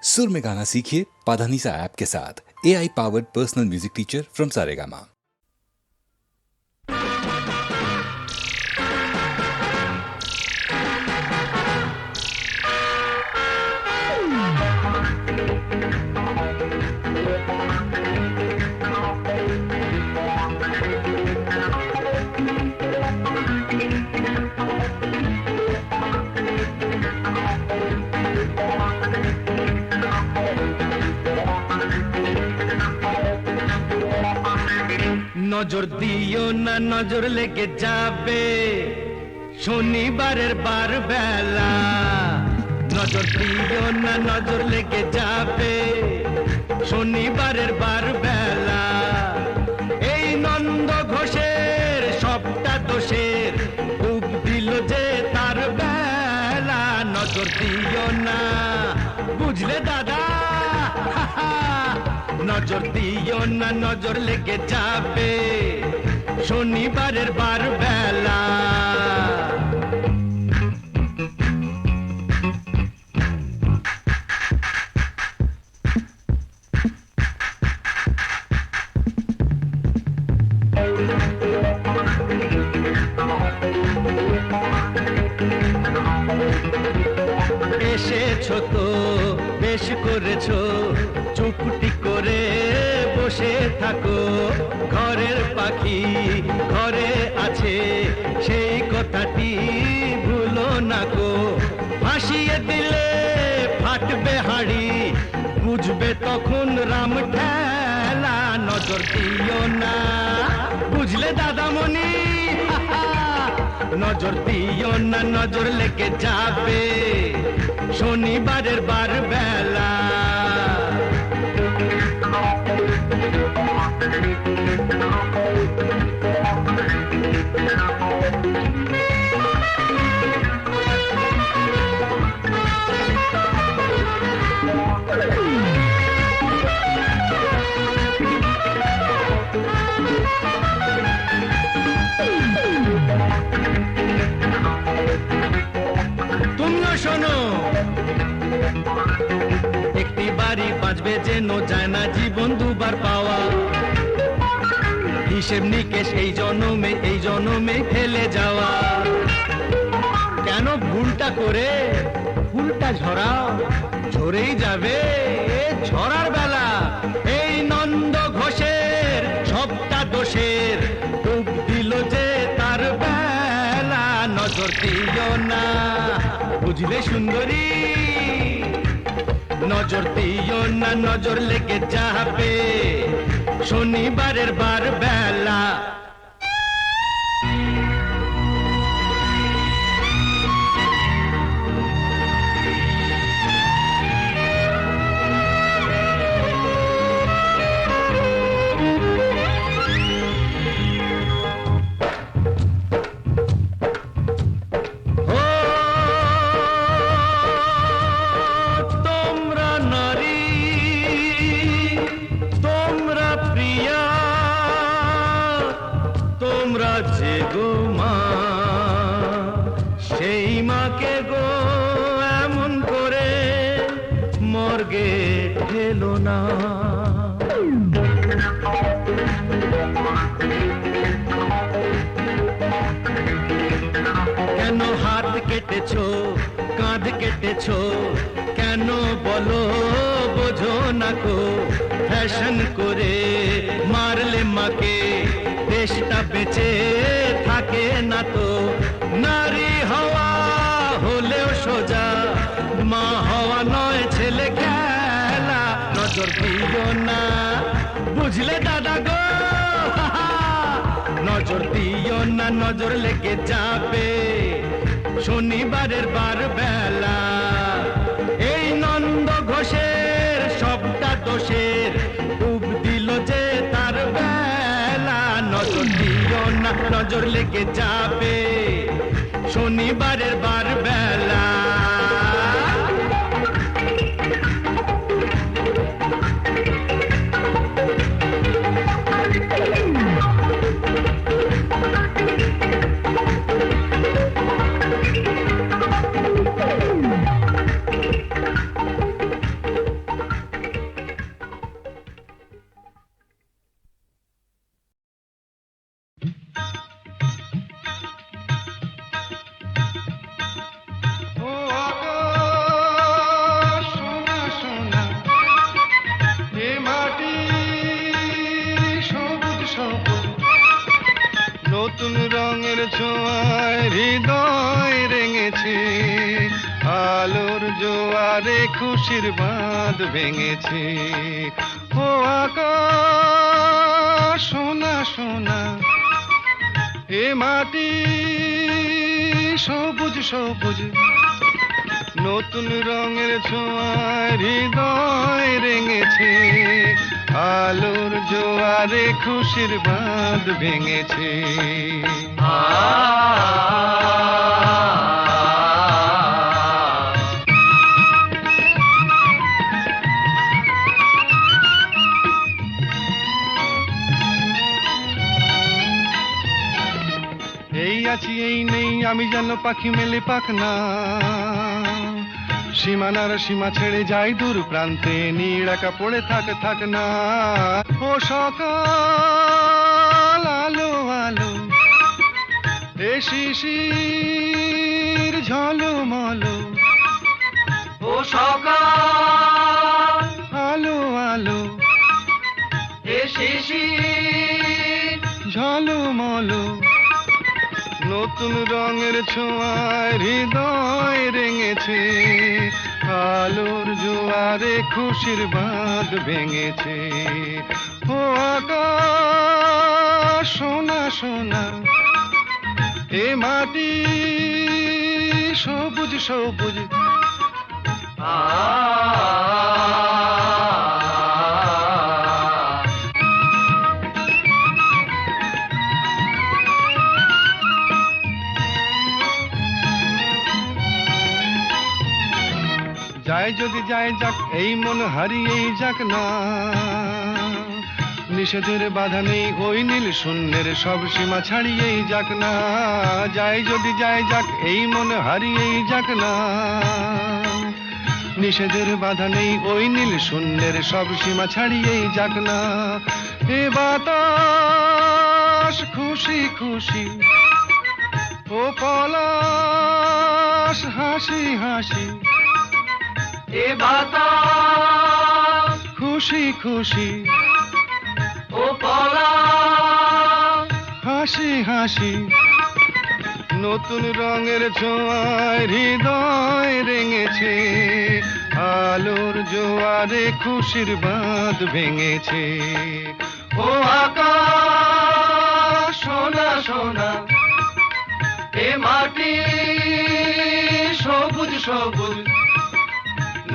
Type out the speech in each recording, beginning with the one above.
सुर में गाना सीखिए पाधानीसा ऐप के साथ। AI powered personal music teacher from Saregama. নজর দিও না, নজর লেগে যাবে শনিবারের বার বেলা। নজর দিও না, নজর লেগে যাবে শনিবারের বার বেলা। এই নন্দ ঘোষের সবটা দোষের খুব দিল যে তার বেলা। নজর দিও না, বুঝলে দাদা, নজর দিও না, নজর লেগে যাবে শনিবারের বার বেলা। এসেছো তো বেশ করেছো, চুপটি করে বসে থাকো। ঘরের পাখি ঘরে আছে সেই কথাটি ভুলো না গো। ভাসিয়ে দিলে ফাটবে হাড়ি, বুঝবে তখন রাম ঠেলা। নজর দিও না, বুঝলে দাদামণি, নজর দিও না, নজর লেগে যাবে শনিবারের বার বেলা। তুমিও শোনো, একটি বাড়ি বাঁচবে যেন যায় না জীবন দুবার পাওয়া। হিসেব নিকেশ এই জনমে ফেলে যাওয়া। কেন ভুলটা করে ফুলটা ঝরাও, ঝরেই যাবে ঝরার বেলা। এই নন্দ ঘোষের সবটা দোষের ডুব দিল যে তার বেলা। নজর দিও না, বুঝলে সুন্দরী, নজর দিও না, নজর লেগে যাবে শনিবারের বার বেলা। যে গো মা, সেই মাকে গো এমন করে মর্গে ঠেলো না। কেন হাত কেটেছো, কাঁধ কেটেছো, কেন বলো বোঝো না গো। ফ্যাশন করে মারলে মাকে দেশটা বেঁচে থাকে না তো। নারী হওয়া হলেও সোজা, মা হওয়া নয় ছেলে খেলা। নজর দিও না, বুঝলে দাদা গো, নজর দিও না, নজর লেগে যাবে শনিবারের বার বেলা। এই নন্দ ঘোষের সবটা দোষের ডুব দিল যে তার বেলা। নজর দিও না, নজর লেগে যাবে শনিবারের বার বেলা। ছোঁয়ায় হৃদয় রেঙেছে, আলোর জোয়ারে খুশির বাঁধ ভেঙেছে। ও আকাশ সোনা সোনা, এ মাটি সবুজ সবুজ, নতুন রঙের ছোঁয়ায় হৃদয় রেঙেছে, আলোর জোয়ারে খুশির বাঁধ ভেঙেছে। এই আছি এই নেই আমি যেন পাখি মেলে পাখনা, সীমানার সীমা ছেড়ে যাই দূর প্রান্তে, নীড় একা পড়ে থাক না। ও সকাল আলো আলো, এ শিশির ঝলমলো, ও সকাল আলো আলো, এ শিশির ঝলমলো, নতুন রঙের ছোঁয়ায় হৃদয় রেঙেছে, আলোর জোয়ারে খুশির বাঁধ ভেঙেছে। ও আকাশ সোনা সোনা, এ মাটি সবুজ সবুজ, যায় যদি যায় যাক এই মন হারিয়েই যাক না, নিষেধের বাধা নেই ওই নীল শূন্যের সব সীমা ছাড়িয়েই যাক না। যায় যদি যায় যাক এই মন হারিয়েই যাক না, নিষেধের বাধা নেই ওই নীল শূন্যের সব সীমা ছাড়িয়েই যাক না। এ বাতাস খুশি খুশি, ও পলাশ হাসি হাসি, এ বাতাস খুশি খুশি, ও পলাশ হাসি হাসি, নতুন রঙের ছোঁয়ায় হৃদয় রেঙেছে, আলোর জোয়ারে খুশির বাঁধ ভেঙেছে। ও আকাশ সোনা সোনা, এ মাটি সবুজ সবুজ,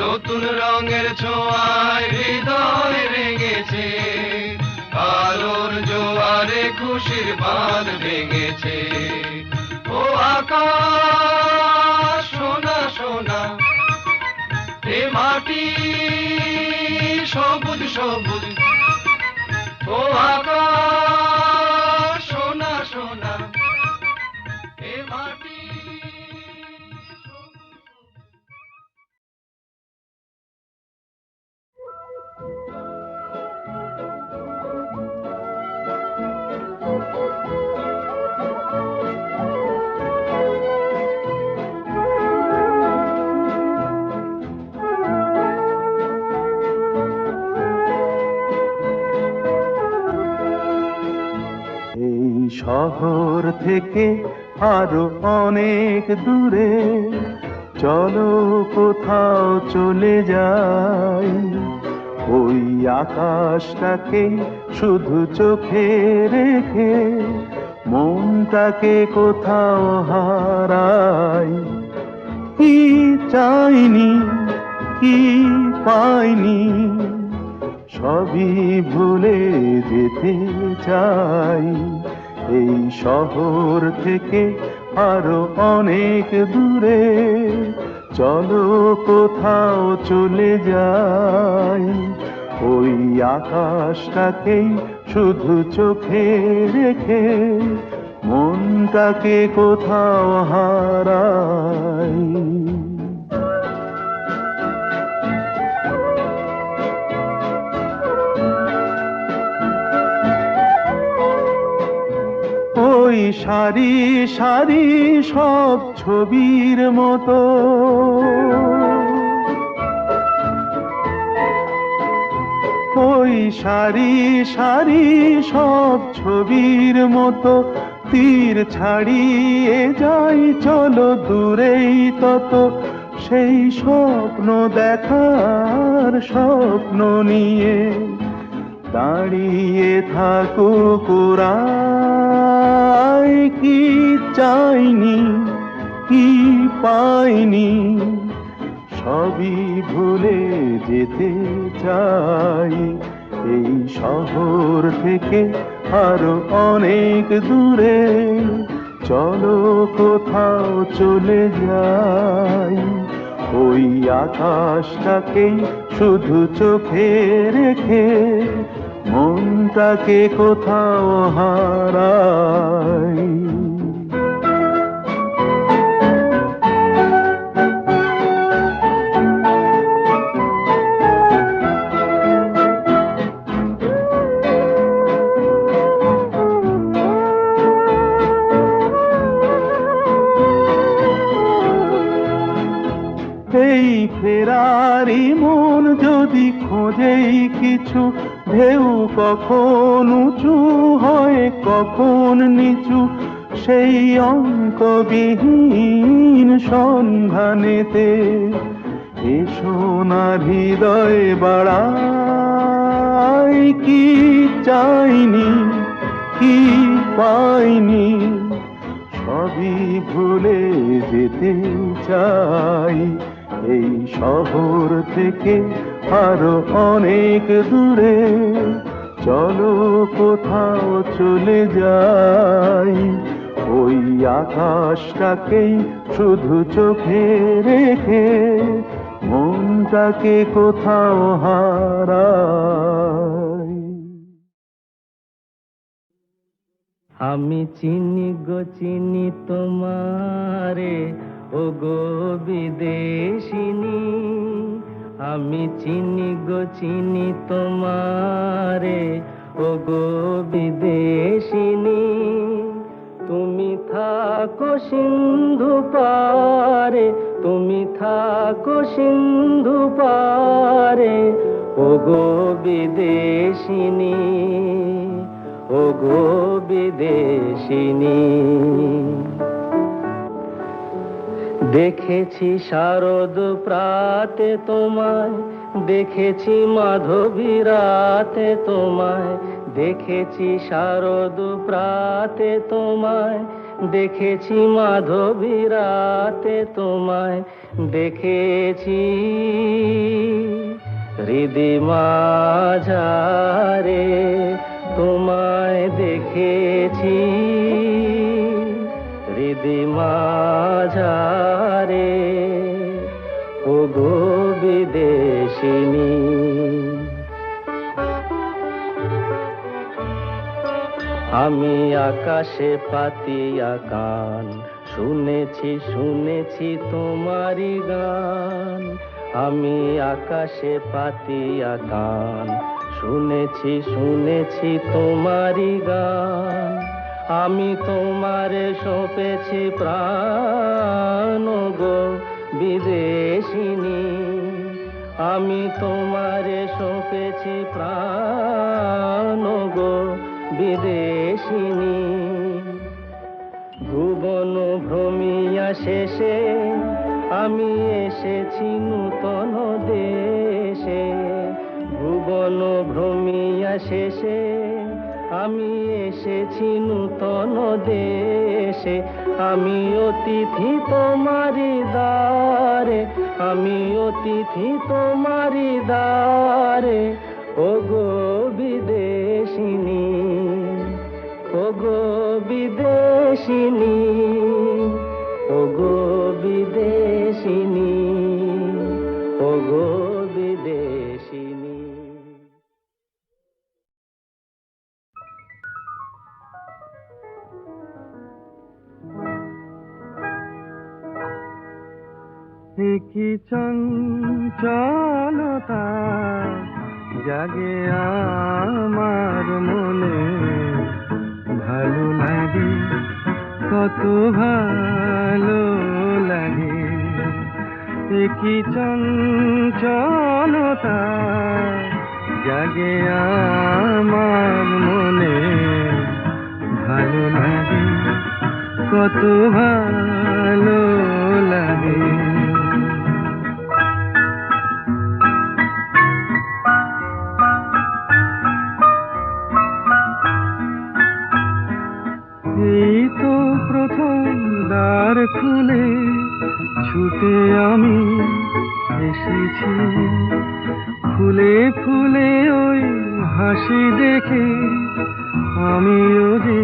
নতুন রঙের ছোঁয়ায় হৃদয় রেঙেছে, আলোর জোয়ারে খুশির বাঁধ ভেঙেছে। ও আকাশ সোনা সোনা, এ মাটি সবুজ সবুজ, ও আকাশ সোনা সোনা, এ মাটি শহর থেকে আরো অনেক দূরে চলো কোথাও চলে যাই, ওই আকাশটাকে শুধু চোখে রেখে মনটাকে কোথাও হারাই। কি চাইনি কি পাইনি সবই ভুলে যেতে চাই, এই শহর থেকে আরো অনেক দূরে চলো কোথাও চলে যাই, ওই আকাশটাকেই শুধু চোখে রেখে মনটাকে কোথাও হারাই। ওই সারি সারি সব ছবির মতো ওই সারি সারি সব ছবির মতো তীর ছাড়িয়ে যাই চলো দূরেই তত, সেই স্বপ্ন দেখার স্বপ্ন নিয়ে দাঁড়িয়ে থাকুক ওরাই, কি চাইনি কি পাইনি সবই ভুলে যেতে চাই এই শহর থেকে আরো অনেক দূরে। চলো কোথাও চলে যাই, ওই আকাশটাকেই শুধু চোখে রেখে মনটাকে কোথাও হারাই। এই ফেরারি মন যদি খোঁজেই কিছু, ঢেউ কখন উঁচু হয় কখন নিচু, সেই অন্তবিহীন সন্ধানেতে এসো না হৃদয় বাড়াই, কি চাইনি কি পাইনি সবই ভুলে যেতে চাই এই শহর থেকে আরো অনেক দূরে। চলো কোথাও চলে যাই, ওই আকাশটাকেই শুধু চোখে রেখে মনটাকে কোথাও হারাই। আমি চিনি গো চিনি তোমারে, ও গো বিদেশিনী। আমি চিনি গো চিনি তোমারে, ও গো বিদেশিনী। তুমি থাকো সিন্ধু পারে, তুমি থাকো সিন্ধু পারে, ও গো বিদেশিনী, ও গো বিদেশিনী। দেখেছি শারদ প্রাতে তোমায়, দেখেছি মাধবী রাতে তোমায়, দেখেছি শারদ প্রাতে তোমায়, দেখেছি মাধবী রাতে তোমায়, দেখেছি হৃদি মাঝারে তোমায়, দেখেছি হৃদি মাঝারে, ও গো বিদেশিনী। আমি আকাশে পাতিয়া কান, শুনেছি শুনেছি তোমারি গান। আমি আকাশে পাতিয়া কান, শুনেছি শুনেছি তোমারি গান। আমি তোমারে সঁপেছি প্রাণ, গো বিদেশিনী। আমি তোমারে সঁপেছি প্রাণ, গো বিদেশিনী। ভুবন ভ্রমিয়া শেষে আমি এসেছি নূতন দেশে। ভুবন ভ্রমিয়া শেষে আমি এসেছি নূতন দেশে। আমি অতিথি তোমারি দ্বারে, আমি অতিথি তোমারি দ্বারে, ও গো বিদেশিনী, ও গো বিদেশিনী, ও গো বিদেশিনী, ও গো বিদেশিনী। কি চঞ্চলতা জাগে আমার মনে, ভালো লাগে কত ভালো লাগে। কি চঞ্চলতা জাগে আমার মনে, ভালো লাগে কত ভালো লাগে। এই তো প্রথম দ্বার খুলে ছুটে আমি এসেছি, ফুলে ফুলে ওই হাসি দেখে আমিও যে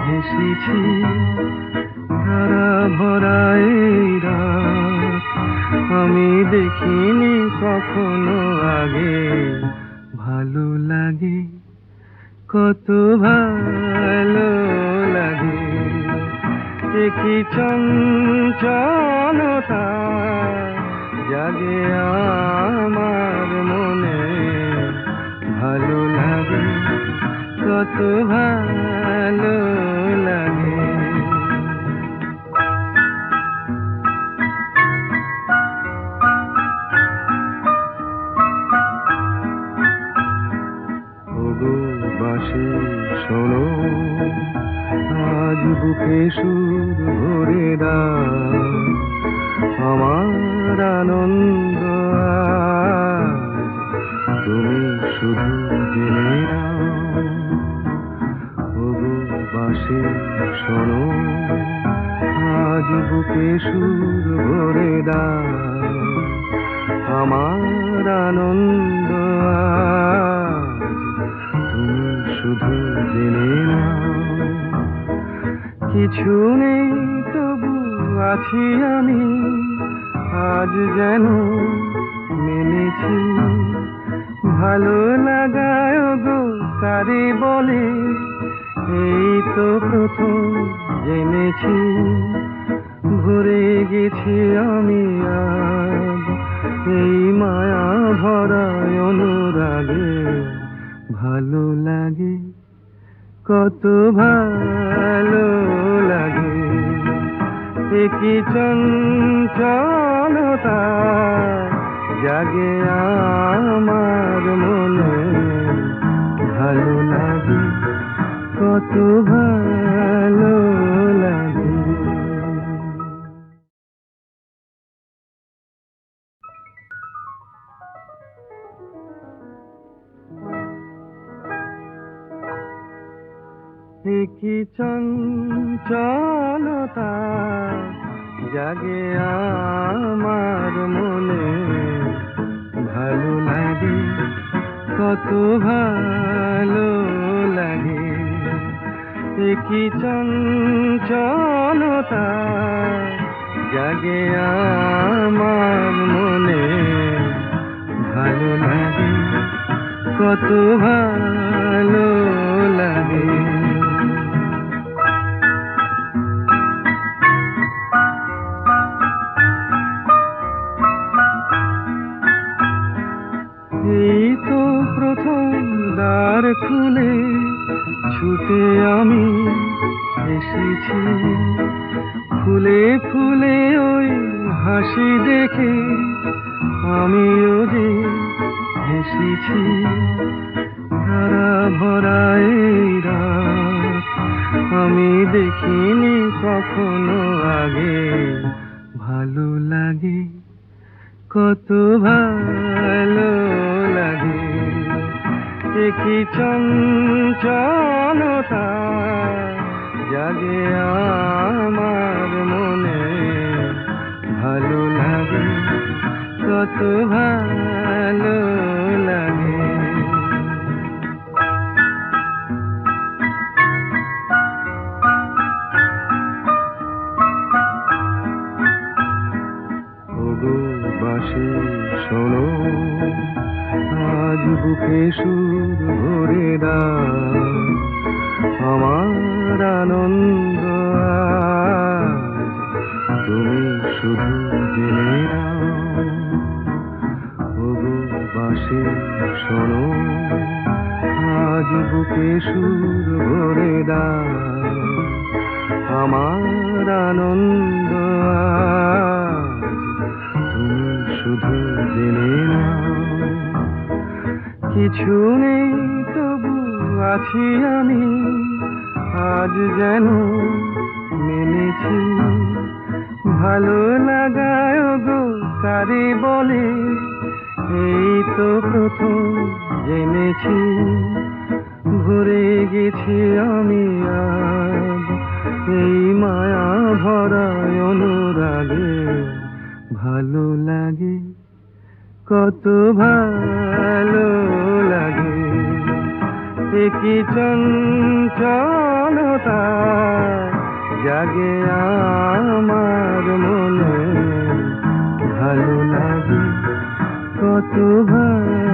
হেসেছি। ধারা ভরা এই রাত আমি দেখিনি কখনো আগে, ভালো লাগে কত ভালো লাগে। কি চঞ্চলতা জাগে আমার মনে, ভালো লাগে কত ভালো লাগে। ওগো বাঁশি শোনো, আজ বুকে সুর ভরে দাও, আমার আনন্দ আজ তুমি শুধু জেনে নাও। ওগো বাঁশি শোনো, আজ বুকে সুর ভরে দাও, আমার আনন্দ আজ তুমি শুধু জেনে নাও। কিছু নেই তবু আছি আমি, আজ যেন মেনেছি। ভালো লাগায় গো কারে বলে, এই তো প্রথম জেনেছি। ভরে গেছি আমি আজ এই মায়া ভরা অনুরাগে, ভালো লাগে কত ভালো লাগে। কি চঞ্চলতা জাগে আমার মনে, ভালো লাগে কত ভালো লাগে। কি চঞ্চলতা জাগে আমার মনে, ভালো লাগে কত ভালো লাগে। কি চঞ্চলতা জাগে আমার মনে, ভালো লাগে কত ভালো লাগে। এই তো প্রথম দ্বার খুলে ছুটে আমি এসেছি, ফুলে ফুলে ওই হাসি দেখে আমিও যে হেসেছি। ধারা ভরা এই রাত আমি দেখিনি কখনো আগে, ভালো লাগে কত ভালো লাগে। কি চঞ্চলতা জাগে আমার মনে, ভালো লাগে কত ভালো লাগে। ওগো বাঁশি শোনো, আজ বুকে সুর ভরে দাও, আমার আনন্দ আজ তুমি শুধু জেনে নাও। ওগো বাঁশি শোনো, আজ বুকে সুর ভরে দাও, আমার আনন্দ আজ তুমি শুধু জেনে নাও। কিছু নেই তবু আছি আমি, আজ যেন মেনেছি। ভালো লাগায় গো কারে বলে, এই তো প্রথম জেনেছি। ভরে গেছি আমি আজ এই মায়া ভরা অনুরাগে। ভালো লাগে, কত ভালো লাগে, একই চঞ্চলতা জাগে আমার মনে। ভালো লাগে, কত ভালো